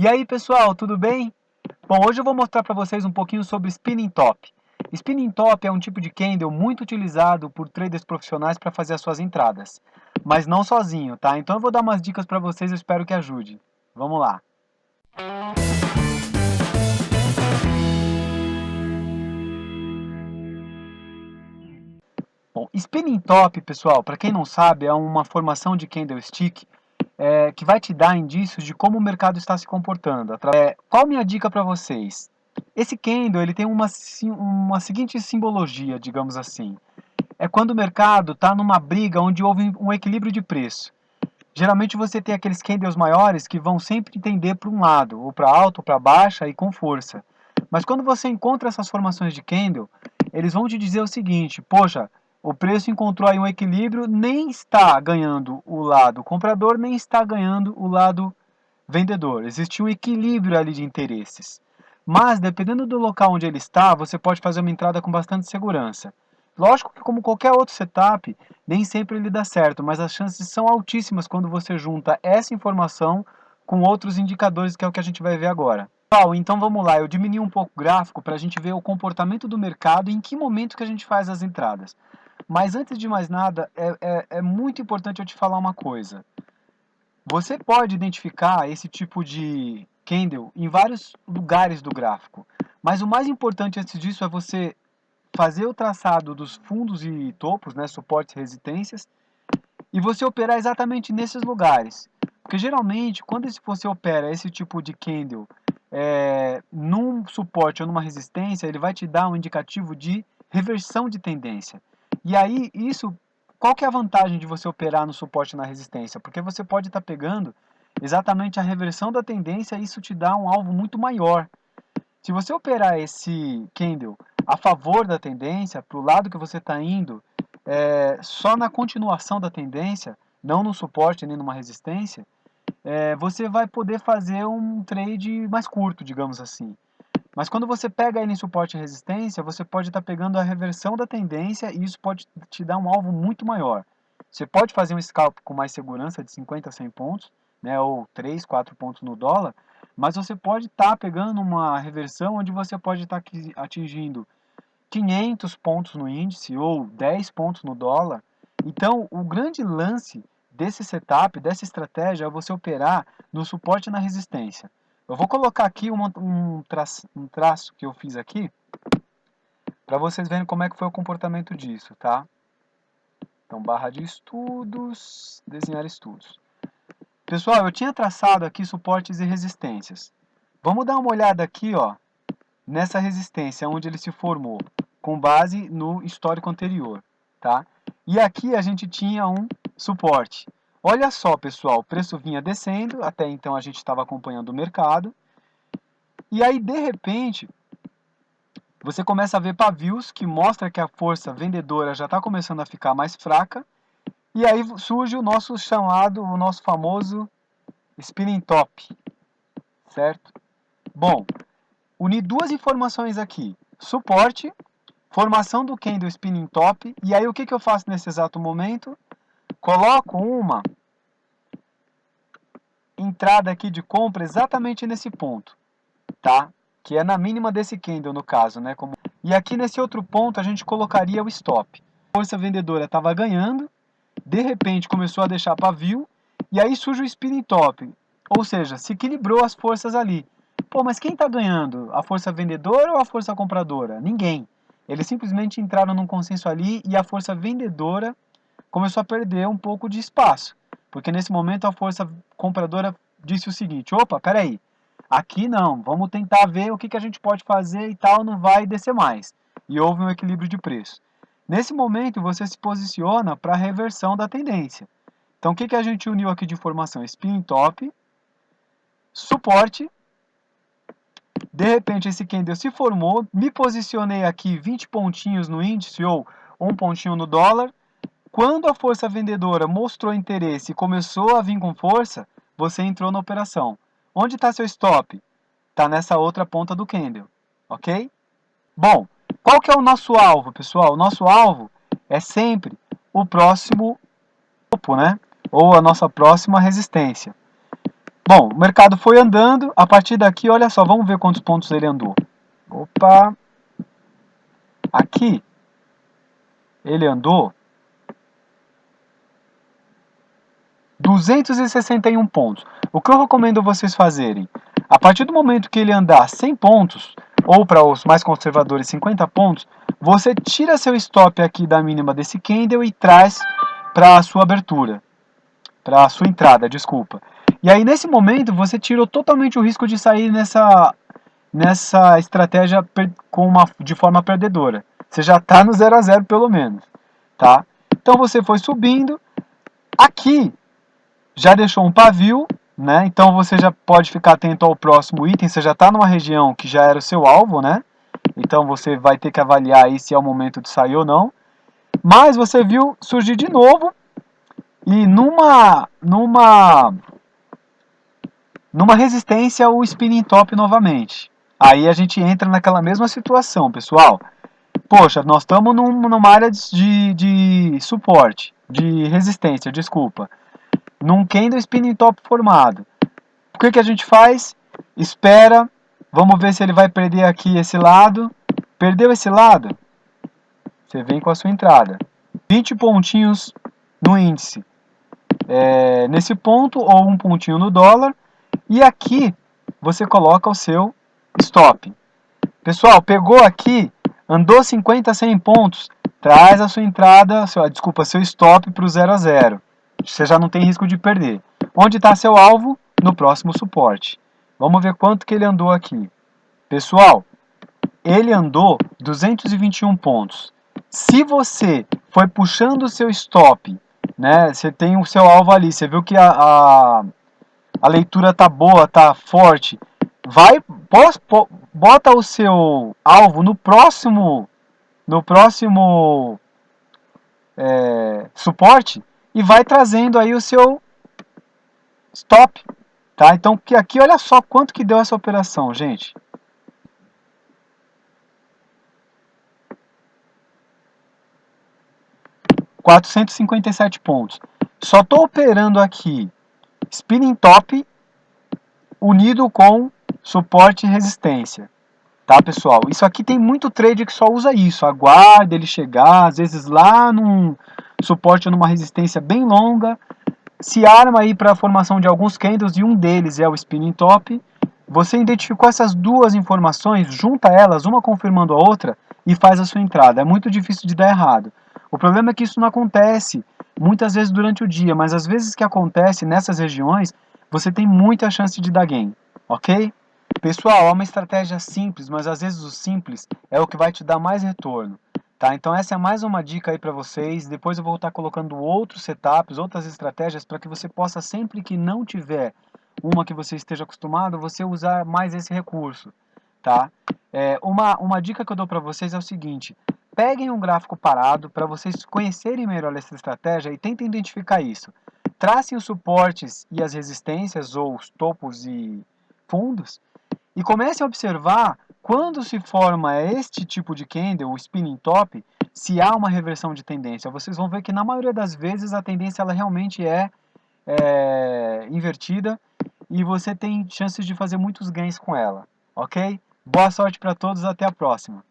E aí pessoal, tudo bem? Bom, hoje eu vou mostrar para vocês um pouquinho sobre Spinning Top. Spinning Top é um tipo de candle muito utilizado por traders profissionais para fazer as suas entradas, mas não sozinho, tá? Então eu vou dar umas dicas para vocês, eu espero que ajude. Vamos lá. Bom, Spinning Top, pessoal, para quem não sabe, é uma formação de candlestick que vai te dar indícios de como o mercado está se comportando. Qual a minha dica para vocês? Esse candle ele tem uma seguinte simbologia, digamos assim. É quando o mercado está numa briga onde houve um equilíbrio de preço. Geralmente você tem aqueles candles maiores que vão sempre tender para um lado, ou para alto, ou para baixa e com força. Mas quando você encontra essas formações de candle, eles vão te dizer o seguinte: poxa, o preço encontrou aí um equilíbrio, nem está ganhando o lado comprador, nem está ganhando o lado vendedor. Existe um equilíbrio ali de interesses. Mas, dependendo do local onde ele está, você pode fazer uma entrada com bastante segurança. Lógico que, como qualquer outro setup, nem sempre ele dá certo, mas as chances são altíssimas quando você junta essa informação com outros indicadores, que é o que a gente vai ver agora. Pessoal, então vamos lá, eu diminui um pouco o gráfico para a gente ver o comportamento do mercado e em que momento que a gente faz as entradas. Mas antes de mais nada, é muito importante eu te falar uma coisa. Você pode identificar esse tipo de candle em vários lugares do gráfico, mas o mais importante antes disso é você fazer o traçado dos fundos e topos, né, suportes e resistências, e você operar exatamente nesses lugares. Porque geralmente, quando você opera esse tipo de candle num suporte ou numa resistência, ele vai te dar um indicativo de reversão de tendência. E aí, qual que é a vantagem de você operar no suporte e na resistência? Porque você pode estar pegando exatamente a reversão da tendência e isso te dá um alvo muito maior. Se você operar esse candle a favor da tendência, para o lado que você está indo, só na continuação da tendência, não no suporte nem numa resistência, você vai poder fazer um trade mais curto, digamos assim. Mas quando você pega ele em suporte e resistência, você pode estar pegando a reversão da tendência e isso pode te dar um alvo muito maior. Você pode fazer um scalp com mais segurança de 50 a 100 pontos, né, ou 3, 4 pontos no dólar, mas você pode estar pegando uma reversão onde você pode estar atingindo 500 pontos no índice ou 10 pontos no dólar. Então, o grande lance desse setup, dessa estratégia, é você operar no suporte e na resistência. Eu vou colocar aqui um traço que eu fiz aqui, para vocês verem como é que foi o comportamento disso, tá? Então, barra de estudos, desenhar estudos. Pessoal, eu tinha traçado aqui suportes e resistências. Vamos dar uma olhada aqui, ó, nessa resistência onde ele se formou, com base no histórico anterior, tá? E aqui a gente tinha um suporte. Olha só, pessoal, o preço vinha descendo, até então a gente estava acompanhando o mercado, e aí, de repente, você começa a ver pavios que mostra que a força vendedora já está começando a ficar mais fraca, e aí surge o nosso chamado, o nosso famoso spinning top, certo? Bom, unir duas informações aqui, suporte, formação do candle spinning top, e aí o que eu faço nesse exato momento? Coloco uma entrada aqui de compra exatamente nesse ponto, tá? Que é na mínima desse candle no caso, né? E aqui nesse outro ponto a gente colocaria o stop. A força vendedora estava ganhando, de repente começou a deixar pavio, e aí surge o spinning top, ou seja, se equilibrou as forças ali. Pô, mas quem está ganhando? A força vendedora ou a força compradora? Ninguém. Eles simplesmente entraram num consenso ali e a força vendedora começou a perder um pouco de espaço. Porque nesse momento a força compradora disse o seguinte: opa, peraí, aqui não, vamos tentar ver o que a gente pode fazer e tal, não vai descer mais. E houve um equilíbrio de preço. Nesse momento você se posiciona para a reversão da tendência. Então o que a gente uniu aqui de informação? Spin top, suporte. De repente esse candle se formou, me posicionei aqui 20 pontinhos no índice ou um pontinho no dólar. Quando a força vendedora mostrou interesse e começou a vir com força, você entrou na operação. Onde está seu stop? Está nessa outra ponta do candle, ok? Bom, qual que é o nosso alvo, pessoal? O nosso alvo é sempre o próximo topo, né? Ou a nossa próxima resistência. Bom, o mercado foi andando, a partir daqui, olha só, vamos ver quantos pontos ele andou. Opa, aqui ele andou 261 pontos. O que eu recomendo vocês fazerem? A partir do momento que ele andar 100 pontos, ou para os mais conservadores 50 pontos, você tira seu stop aqui da mínima desse candle e traz para a sua abertura, para a sua entrada, desculpa. E aí nesse momento você tirou totalmente o risco de sair nessa estratégia de forma perdedora. Você já está no 0 a 0 pelo menos, tá? Então você foi subindo, aqui já deixou um pavio, né? Então você já pode ficar atento ao próximo item. Você já está numa região que já era o seu alvo, né? Então você vai ter que avaliar aí se é o momento de sair ou não. Mas você viu surgir de novo e numa resistência o spinning top novamente. Aí a gente entra naquela mesma situação, pessoal. Poxa, nós estamos numa área de suporte, de resistência, desculpa. Num candle spinning top formado. O que a gente faz? Espera, vamos ver se ele vai perder aqui esse lado. Perdeu esse lado? Você vem com a sua entrada. 20 pontinhos no índice. Nesse ponto, ou um pontinho no dólar. E aqui você coloca o seu stop. Pessoal, pegou aqui, andou 50, 100 pontos, traz a sua entrada, seu stop para o 0 a 0. Você já não tem risco de perder. Onde está seu alvo? No próximo suporte. Vamos ver quanto que ele andou aqui. Pessoal, ele andou 221 pontos. Se você foi puxando o seu stop, né, você tem o seu alvo ali, você viu que a leitura tá boa, tá forte, bota o seu alvo no próximo suporte e vai trazendo aí o seu stop, tá? Então que aqui olha só quanto que deu essa operação, gente. R$ 457 pontos. Só estou operando aqui spinning top unido com suporte e resistência. Tá, pessoal? Isso aqui tem muito trader que só usa isso. Aguarda ele chegar, às vezes lá num suporte ou numa resistência bem longa. Se arma aí para a formação de alguns candles e um deles é o spinning top. Você identificou essas duas informações, junta elas, uma confirmando a outra e faz a sua entrada. É muito difícil de dar errado. O problema é que isso não acontece muitas vezes durante o dia, mas às vezes que acontece nessas regiões, você tem muita chance de dar gain, ok? Pessoal, é uma estratégia simples, mas às vezes o simples é o que vai te dar mais retorno. Tá? Então essa é mais uma dica aí para vocês. Depois eu vou estar colocando outros setups, outras estratégias para que você possa, sempre que não tiver uma que você esteja acostumado, você usar mais esse recurso. Tá? Uma dica que eu dou para vocês é o seguinte: peguem um gráfico parado para vocês conhecerem melhor essa estratégia e tentem identificar isso. Tracem os suportes e as resistências, ou os topos e fundos, e comece a observar quando se forma este tipo de candle, o spinning top, se há uma reversão de tendência. Vocês vão ver que na maioria das vezes a tendência ela realmente é invertida e você tem chances de fazer muitos ganhos com ela, ok? Boa sorte para todos, até a próxima.